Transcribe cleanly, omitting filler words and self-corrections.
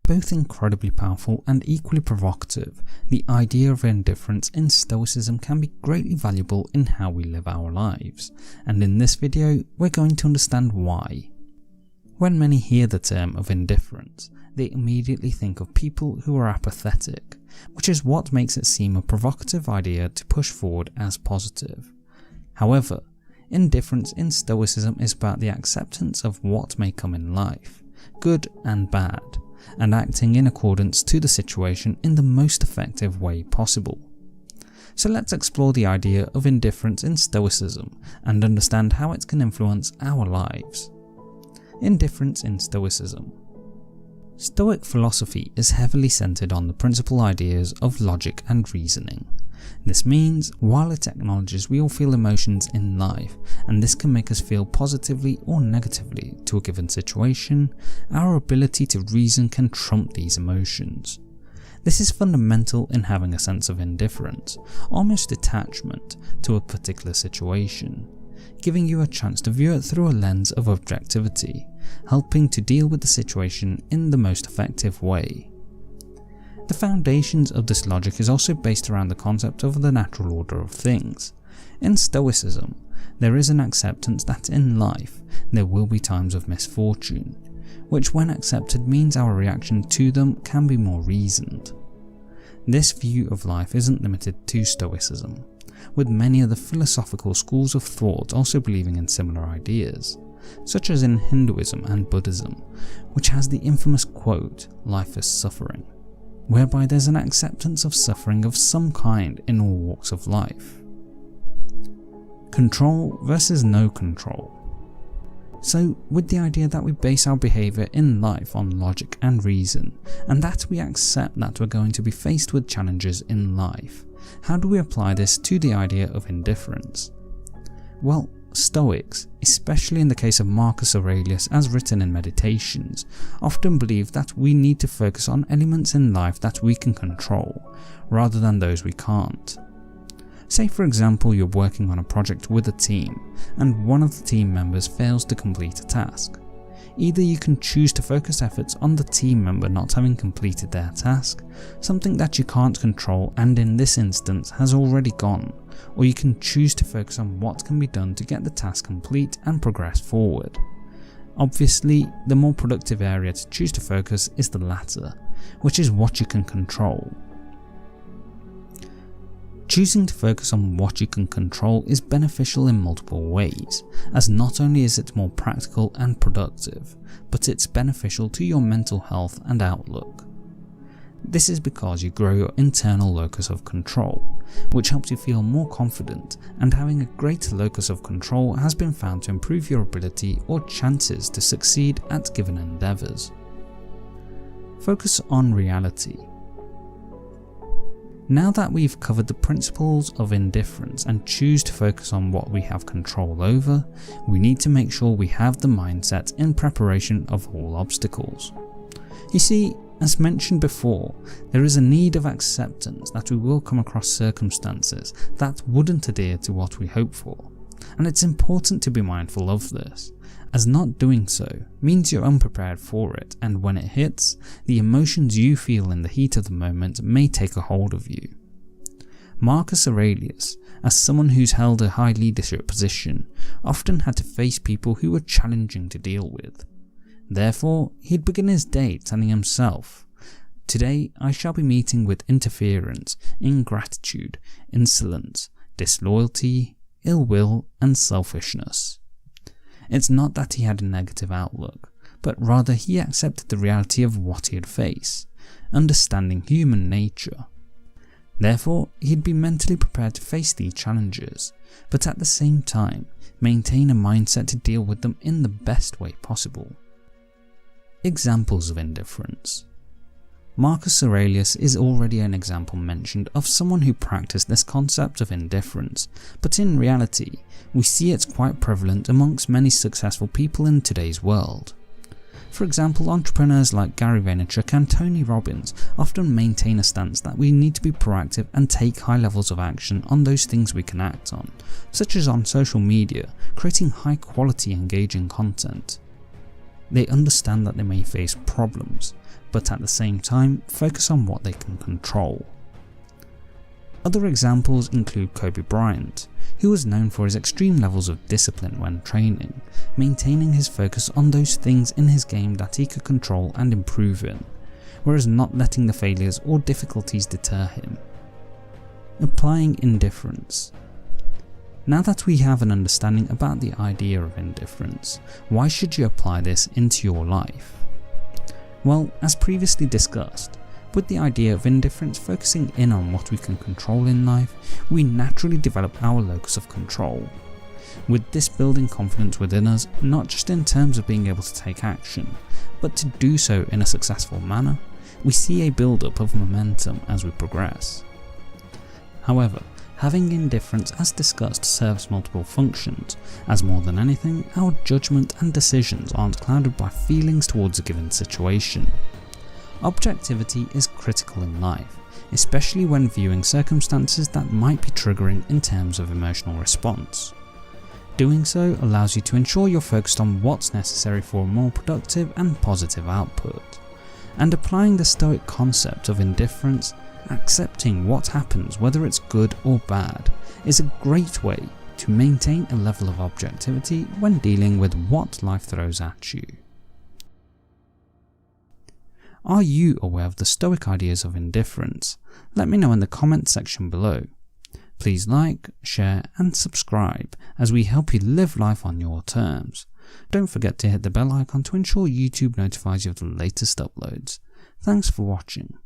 Both incredibly powerful and equally provocative, the idea of indifference in Stoicism can be greatly valuable in how we live our lives, and in this video we're going to understand why. When many hear the term of indifference, they immediately think of people who are apathetic, which is what makes it seem a provocative idea to push forward as positive. However, indifference in Stoicism is about the acceptance of what may come in life, good and bad, and acting in accordance to the situation in the most effective way possible. So let's explore the idea of indifference in Stoicism and understand how it can influence our lives. Indifference in Stoicism. Stoic philosophy is heavily centered on the principal ideas of logic and reasoning. This means, while it acknowledges we all feel emotions in life, and this can make us feel positively or negatively to a given situation, our ability to reason can trump these emotions. This is fundamental in having a sense of indifference, almost detachment, to a particular situation, giving you a chance to view it through a lens of objectivity, helping to deal with the situation in the most effective way. The foundations of this logic is also based around the concept of the natural order of things. In Stoicism, there is an acceptance that in life there will be times of misfortune, which when accepted means our reaction to them can be more reasoned. This view of life isn't limited to Stoicism, with many other philosophical schools of thought also believing in similar ideas, such as in Hinduism and Buddhism, which has the infamous quote, "Life is suffering," whereby there's an acceptance of suffering of some kind in all walks of life. Control versus no control. So, with the idea that we base our behaviour in life on logic and reason, and that we accept that we're going to be faced with challenges in life, how do we apply this to the idea of indifference? Well, Stoics, especially in the case of Marcus Aurelius as written in Meditations, often believe that we need to focus on elements in life that we can control, rather than those we can't. Say for example you're working on a project with a team, and one of the team members fails to complete a task. Either you can choose to focus efforts on the team member not having completed their task, something that you can't control and in this instance has already gone, or you can choose to focus on what can be done to get the task complete and progress forward. Obviously, the more productive area to choose to focus is the latter, which is what you can control. Choosing to focus on what you can control is beneficial in multiple ways, as not only is it more practical and productive, but it's beneficial to your mental health and outlook. This is because you grow your internal locus of control, which helps you feel more confident, and having a greater locus of control has been found to improve your ability or chances to succeed at given endeavours. Focus on reality. Now that we've covered the principles of indifference and choose to focus on what we have control over, we need to make sure we have the mindset in preparation of all obstacles. You see, as mentioned before, there is a need of acceptance that we will come across circumstances that wouldn't adhere to what we hope for, and it's important to be mindful of this, as not doing so means you're unprepared for it, and when it hits, the emotions you feel in the heat of the moment may take a hold of you. Marcus Aurelius, as someone who's held a high leadership position, often had to face people who were challenging to deal with. Therefore, he'd begin his day telling himself, "Today I shall be meeting with interference, ingratitude, insolence, disloyalty, ill will and selfishness." It's not that he had a negative outlook, but rather he accepted the reality of what he'd face, understanding human nature. Therefore, he'd be mentally prepared to face these challenges, but at the same time, maintain a mindset to deal with them in the best way possible. Examples of indifference. Marcus Aurelius is already an example mentioned of someone who practiced this concept of indifference, but in reality, we see it's quite prevalent amongst many successful people in today's world. For example, entrepreneurs like Gary Vaynerchuk and Tony Robbins often maintain a stance that we need to be proactive and take high levels of action on those things we can act on, such as on social media, creating high quality engaging content. They understand that they may face problems, but at the same time focus on what they can control. Other examples include Kobe Bryant, who was known for his extreme levels of discipline when training, maintaining his focus on those things in his game that he could control and improve in, whereas not letting the failures or difficulties deter him. Applying indifference. Now that we have an understanding about the idea of indifference, why should you apply this into your life? Well, as previously discussed, with the idea of indifference focusing in on what we can control in life, we naturally develop our locus of control. With this building confidence within us, not just in terms of being able to take action, but to do so in a successful manner, we see a build-up of momentum as we progress. However, having indifference, as discussed, serves multiple functions, as more than anything, our judgment and decisions aren't clouded by feelings towards a given situation. Objectivity is critical in life, especially when viewing circumstances that might be triggering in terms of emotional response. Doing so allows you to ensure you're focused on what's necessary for a more productive and positive output. And applying the Stoic concept of indifference, accepting what happens whether it's good or bad, is a great way to maintain a level of objectivity when dealing with what life throws at you. Are you aware of the Stoic ideas of indifference? Let me know in the comment section below. Please like, share and subscribe as we help you live life on your terms. Don't forget to hit the bell icon to ensure YouTube notifies you of the latest uploads. Thanks for watching.